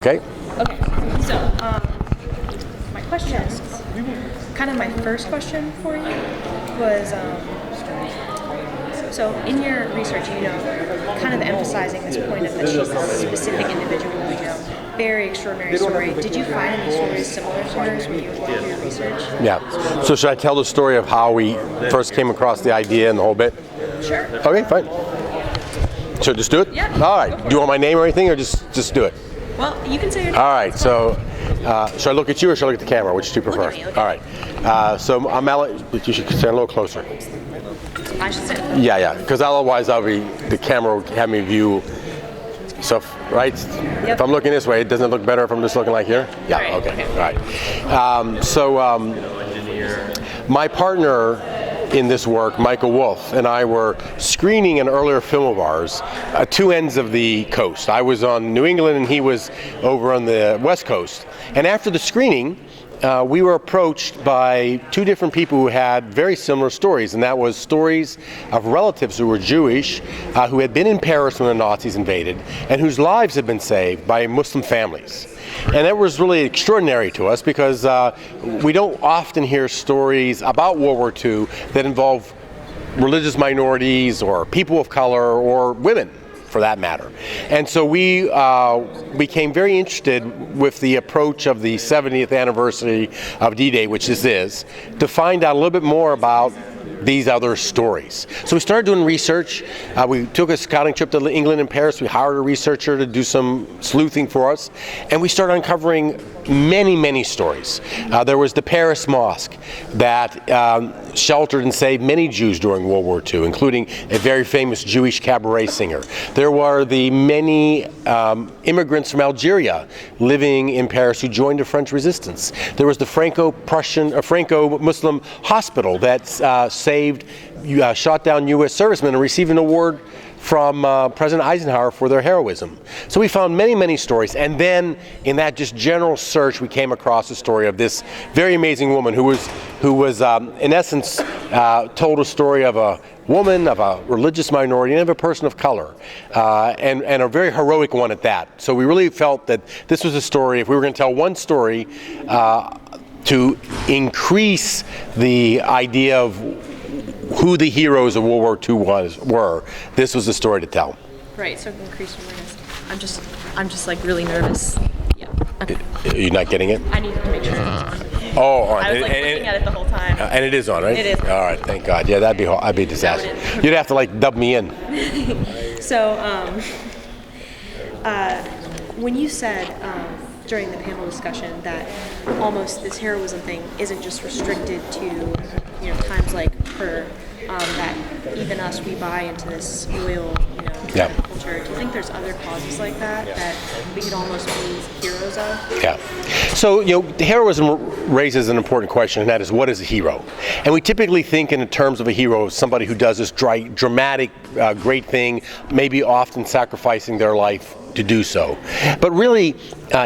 Okay. Okay, so my question, kind of my first question for you was, so in your research, kind of emphasizing this point of that she's a specific individual, very extraordinary story. Did you find any stories similar to hers when you were doing your research? Yeah. So should I tell the story of how we first came across the idea and the whole bit? Sure. Okay, fine. Should I just do it? Yeah. All right. Do you want my name or anything, or just do it? Well, you can say your name. All right. So, should I look at you or should I look at the camera? Which do you prefer? Look at me, All right. So I'm Alex. You should stand a little closer. I should say. Yeah. Because otherwise, the camera will have me view. So, right? Yep. If I'm looking this way, doesn't it look better if I'm just looking like here? Yeah. Right. Okay. All right. My partner in this work, Michael Wolf, and I were screening an earlier film of ours at two ends of the coast. I was on New England and he was over on the West Coast. And after the screening, we were approached by two different people who had very similar stories, and that was stories of relatives who were Jewish, who had been in Paris when the Nazis invaded, and whose lives had been saved by Muslim families. And that was really extraordinary to us because we don't often hear stories about World War II that involve religious minorities or people of color or women, for that matter. And so we became very interested with the approach of the 70th anniversary of D-Day, which this is, to find out a little bit more about these other stories. So we started doing research. We took a scouting trip to England and Paris. We hired a researcher to do some sleuthing for us, and we started uncovering many stories. There was the Paris Mosque that sheltered and saved many Jews during World War II, including a very famous Jewish cabaret singer. There were the many immigrants from Algeria living in Paris who joined the French resistance. There was the Franco-Muslim hospital that saved shot down U.S. servicemen and received an award from President Eisenhower for their heroism. So we found many stories, and then in that just general search we came across the story of this very amazing woman who was in essence told a story of a woman, of a religious minority, and of a person of color, and a very heroic one at that. So we really felt that this was a story, if we were going to tell one story to increase the idea of who the heroes of World War II were, this was the story to tell. Right, so increase awareness. I'm just like really nervous. Yeah. Okay. You're not getting it? I need to make sure it's on. Oh, all right. I was looking at it the whole time. And it is on, right? It is. All right, thank God. Yeah, that'd be a disaster. You'd have to dub me in. So, when you said during the panel discussion that almost this heroism thing isn't just restricted to times like her, that even us, we buy into this loyal culture. Do you think there's other causes like that we could almost be heroes of? Yeah. So heroism raises an important question, and that is, what is a hero? And we typically think in terms of a hero as somebody who does this dramatic, great thing, maybe often sacrificing their life to do so. But really,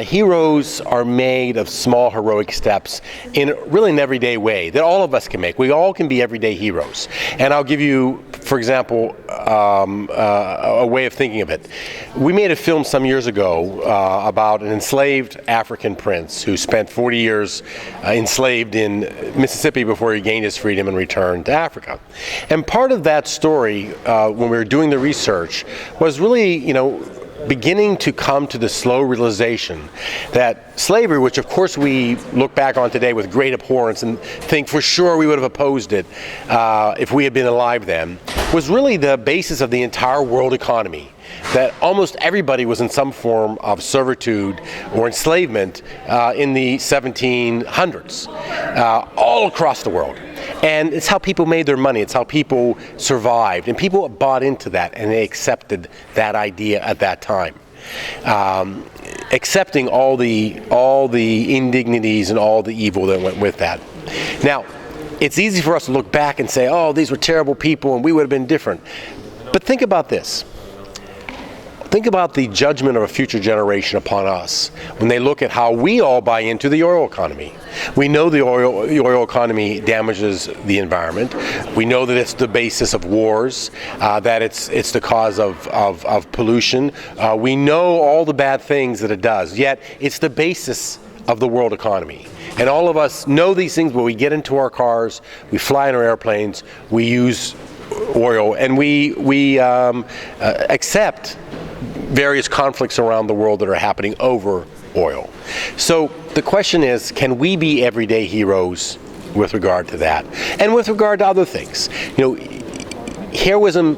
heroes are made of small heroic steps in really an everyday way that all of us can make. We all can be everyday heroes. And I'll give you, for example, a way of thinking of it. We made a film some years ago about an enslaved African prince who spent 40 years enslaved in Mississippi before he gained his freedom and returned to Africa. And part of that story, when we were doing the research, was really, beginning to come to the slow realization that slavery, which of course we look back on today with great abhorrence and think for sure we would have opposed it if we had been alive then, was really the basis of the entire world economy. That almost everybody was in some form of servitude or enslavement in the 1700s, all across the world. And it's how people made their money, it's how people survived, and people bought into that and they accepted that idea at that time. Accepting all the indignities and all the evil that went with that. Now, it's easy for us to look back and say, oh, these were terrible people and we would have been different. But think about this. think about the judgment of a future generation upon us when they look at how we all buy into the oil economy. We know the oil economy damages the environment. We know that it's the basis of wars, that it's the cause of pollution. We know all the bad things that it does, yet it's the basis of the world economy. And all of us know these things when we get into our cars, we fly in our airplanes, we use oil, and we accept various conflicts around the world that are happening over oil. So the question is, can we be everyday heroes with regard to that? And with regard to other things. You know, heroism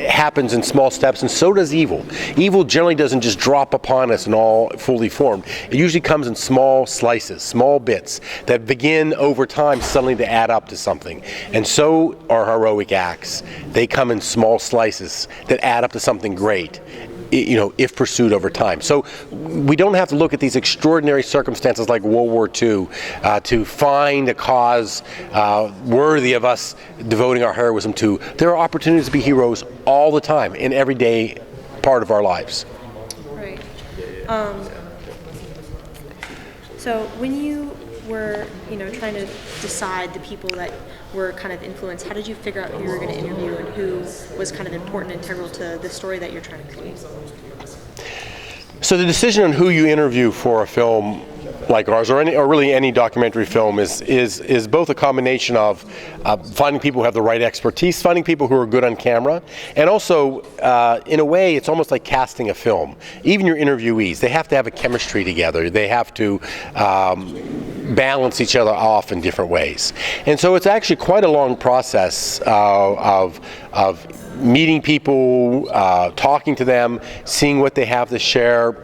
happens in small steps, and so does evil. Evil generally doesn't just drop upon us and all fully formed. It usually comes in small slices, small bits that begin over time suddenly to add up to something. And so are heroic acts. They come in small slices that add up to something great, you know, if pursued over time. So we don't have to look at these extraordinary circumstances like World War II to find a cause worthy of us devoting our heroism to. There are opportunities to be heroes all the time in everyday part of our lives. Right. So when you were, you know, trying to decide the people that were kind of influenced, how did you figure out who you were going to interview and who was kind of important, integral to the story that you're trying to create? So the decision on who you interview for a film like ours, or really any documentary film, is both a combination of finding people who have the right expertise, finding people who are good on camera, and also, in a way, it's almost like casting a film. Even your interviewees, they have to have a chemistry together. They have to balance each other off in different ways. And so it's actually quite a long process of meeting people, talking to them, seeing what they have to share,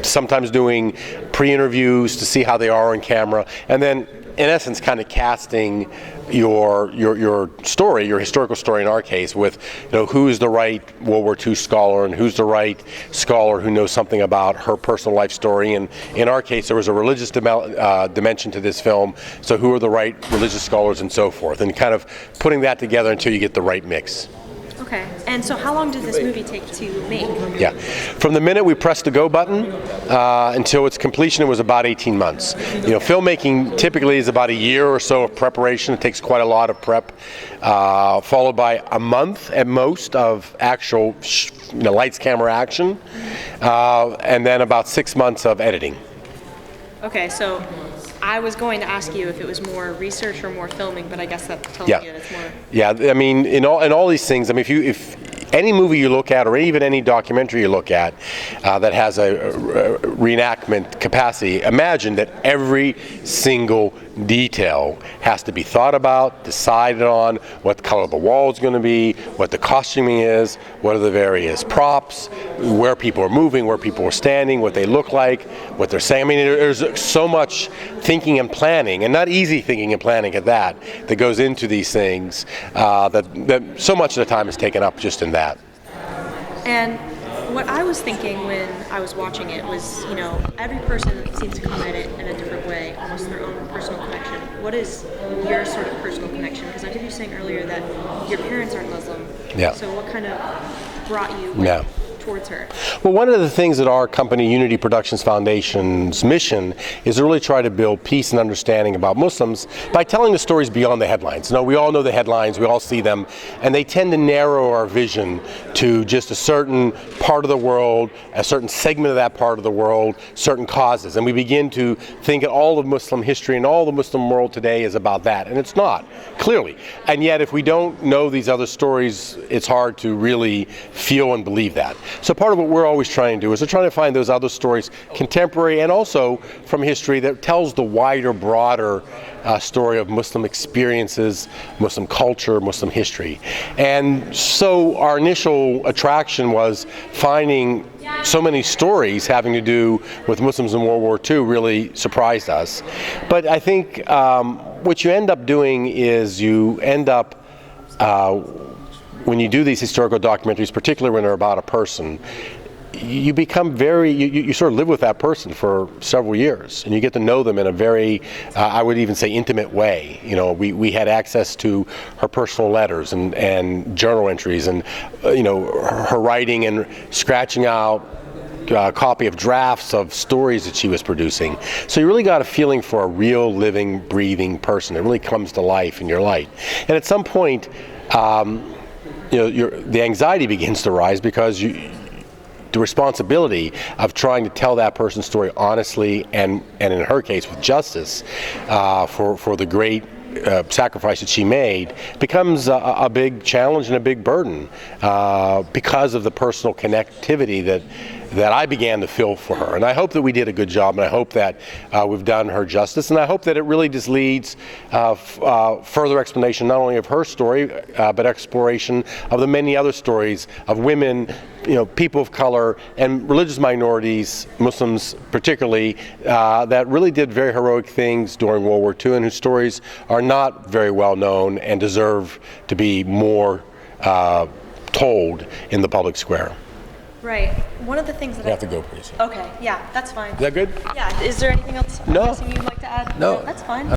sometimes doing pre-interviews to see how they are on camera, and then in essence kind of casting your story, your historical story in our case, with, you know, who's the right World War II scholar and who's the right scholar who knows something about her personal life story. And in our case, there was a religious dimension to this film, so who are the right religious scholars and so forth, and kind of putting that together until you get the right mix. Okay, and so how long did this movie take to make? Yeah, from the minute we pressed the go button until its completion, it was about 18 months. You know, filmmaking typically is about a year or so of preparation. It takes quite a lot of prep, followed by a month at most of actual lights, camera, action, and then about 6 months of editing. Okay, so I was going to ask you if it was more research or more filming, but I guess that tells me that it's more. Yeah, I mean, in all these things, I mean, if any movie you look at, or even any documentary you look at that has a reenactment capacity, imagine that every single detail has to be thought about, decided on, what the color of the wall is going to be, what the costuming is, what are the various props, where people are moving, where people are standing, what they look like, what they're saying. I mean, there's so much thinking and planning, and not easy thinking and planning at that goes into these things, that so much of the time is taken up just in that. And what I was thinking when I was watching it was, you know, every person seems to come at it in a different way, almost their own personal connection. What is your sort of personal connection? Because I heard you saying earlier that your parents aren't Muslim. Yeah. So what kind of brought you towards her? Well, one of the things that our company, Unity Productions Foundation's mission is to really try to build peace and understanding about Muslims by telling the stories beyond the headlines. We all know the headlines, we all see them, and they tend to narrow our vision to just a certain part of the world, a certain segment of that part of the world, certain causes. And we begin to think that all of Muslim history and all the Muslim world today is about that, and it's not, clearly. And yet, if we don't know these other stories, it's hard to really feel and believe that. So part of what we're always trying to do is we're trying to find those other stories, contemporary and also from history, that tells the wider, broader story of Muslim experiences, Muslim culture, Muslim history. And so our initial attraction was finding so many stories having to do with Muslims in World War II really surprised us. But I think what you end up doing is you end up when you do these historical documentaries, particularly when they're about a person, you become you sort of live with that person for several years, and you get to know them in a very, I would even say, intimate way. You know, we had access to her personal letters and journal entries, and her writing and scratching out a copy of drafts of stories that she was producing. So you really got a feeling for a real living, breathing person. It really comes to life in your light. And at some point, the anxiety begins to rise because the responsibility of trying to tell that person's story honestly and in her case with justice for the great sacrifice that she made becomes a big challenge and a big burden because of the personal connectivity that I began to feel for her. And I hope that we did a good job, and I hope that we've done her justice, and I hope that it really just leads further explanation not only of her story, but exploration of the many other stories of women, people of color, and religious minorities, Muslims particularly, that really did very heroic things during World War II, and whose stories are not very well known and deserve to be more told in the public square. Right. One of the things that You have to go, please. Okay. Yeah, that's fine. Is that good? Yeah. Is there anything else No. you'd like to add? No. That's fine.